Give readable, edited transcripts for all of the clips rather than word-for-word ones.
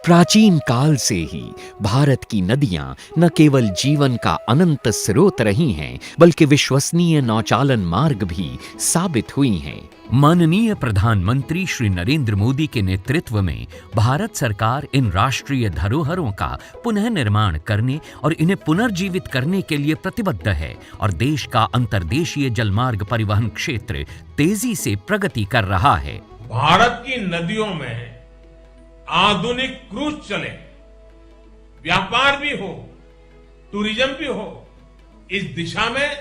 प्राचीन काल से ही भारत की नदियां न केवल जीवन का अनंत स्रोत रही हैं, बल्कि विश्वसनीय नौचालन मार्ग भी साबित हुई हैं। माननीय प्रधानमंत्री श्री नरेंद्र मोदी के नेतृत्व में भारत सरकार इन राष्ट्रीय धरोहरों का पुनः निर्माण करने और इन्हें पुनर्जीवित करने के लिए प्रतिबद्ध है और देश का अंतर्देशीय जलमार्ग परिवहन क्षेत्र तेजी से प्रगति कर रहा है। भारत की नदियों में आधुनिक क्रूज चले, व्यापार भी हो, टूरिज्म भी हो, इस दिशा में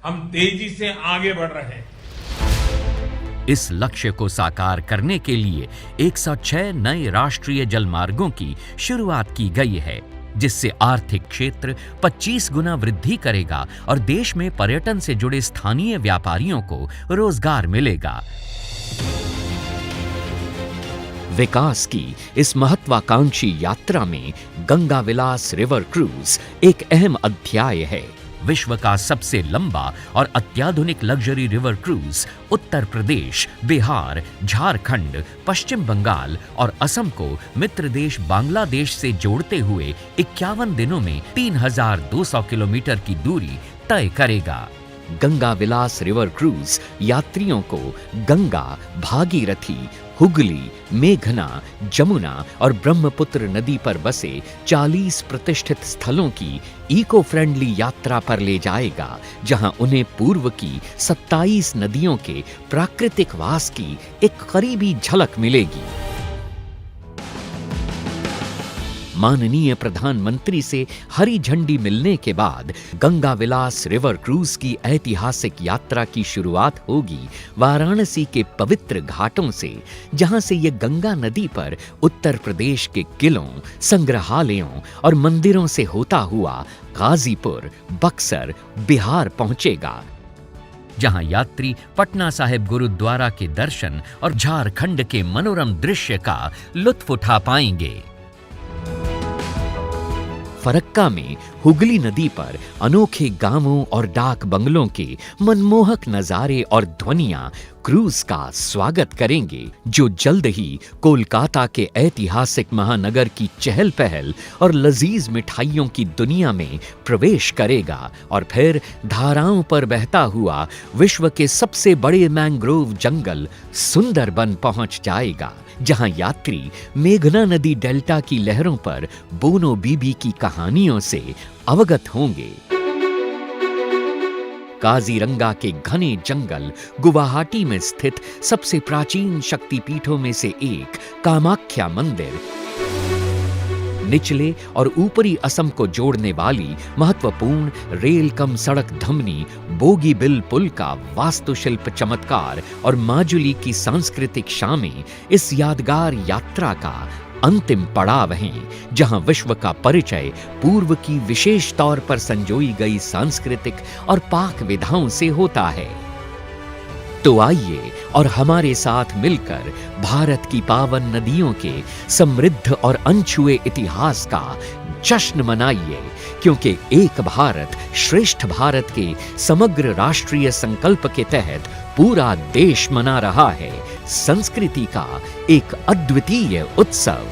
हम तेजी से आगे बढ़ रहे हैं। इस लक्ष्य को साकार करने के लिए 106 नए राष्ट्रीय जलमार्गों की शुरुआत की गई है, जिससे आर्थिक क्षेत्र 25 गुना वृद्धि करेगा और देश में पर्यटन से जुड़े स्थानीय व्यापारियों को रोजगार मिलेगा। विकास की इस महत्वाकांक्षी यात्रा में गंगा विलास रिवर क्रूज एक अहम अध्याय है। विश्व का सबसे लंबा और अत्याधुनिक luxury river cruise Uttar Pradesh, Bihar, Jharkhand, पश्चिम बंगाल और असम को मित्र देश बांग्लादेश से जोड़ते हुए 51 दिनों में 3200 किलोमीटर की दूरी तय करेगा। गंगा विलास रिवर क्रूज यात्रियों को गंगा, भागीरथी, हुगली, मेघना, जमुना और ब्रह्मपुत्र नदी पर बसे 40 प्रतिष्ठित स्थलों की इको फ्रेंडली यात्रा पर ले जाएगा, जहां उन्हें पूर्व की 27 नदियों के प्राकृतिक वास की एक करीबी झलक मिलेगी। माननीय प्रधानमंत्री से हरी झंडी मिलने के बाद गंगा विलास रिवर क्रूज की ऐतिहासिक यात्रा की शुरुआत होगी वाराणसी के पवित्र घाटों से, जहां से ये गंगा नदी पर उत्तर प्रदेश के किलों, संग्रहालयों और मंदिरों से होता हुआ गाजीपुर, बक्सर, बिहार पहुंचेगा, जहां यात्री पटना साहिब गुरुद्वारा के दर्शन और झारखंड के मनोरम दृश्य का लुत्फ उठा पाएंगे। फरक्का में हुगली नदी पर अनोखे गांवों और डाक बंगलों के मनमोहक नजारे और ध्वनियां क्रूज का स्वागत करेंगे, जो जल्द ही कोलकाता के ऐतिहासिक महानगर की चहल पहल और लजीज मिठाइयों की दुनिया में प्रवेश करेगा और फिर धाराओं पर बहता हुआ विश्व के सबसे बड़े मैंग्रोव जंगल सुंदरबन पहुंच जाएगा, जहां यात्री मेघना नदी डेल्टा की लहरों पर बोनो बीबी की कहानियों से अवगत होंगे। काजीरंगा के घने जंगल गुवाहाटी में स्थित सबसे प्राचीन शक्तिपीठों में से एक कामाख्या मंदिर, निचले और ऊपरी असम को जोड़ने वाली महत्वपूर्ण रेल कम सड़क धमनी बोगीबिल पुल का वास्तुशिल्प चमत्कार और माजुली की सांस्कृतिक शामें इस यादगार यात्रा का अंतिम पड़ाव हैं, जहां विश्व का परिचय पूर्व की विशेष तौर पर संजोई गई सांस्कृतिक और पाक विधाओं से होता है। तो आइए और हमारे साथ मिलकर भारत की पावन नदियों के समृद्ध और अनछुए इतिहास का जश्न मनाइए, क्योंकि एक भारत श्रेष्ठ भारत के समग्र राष्ट्रीय संकल्प के तहत पूरा देश मना रहा है संस्कृति का एक अद्वितीय उत्सव।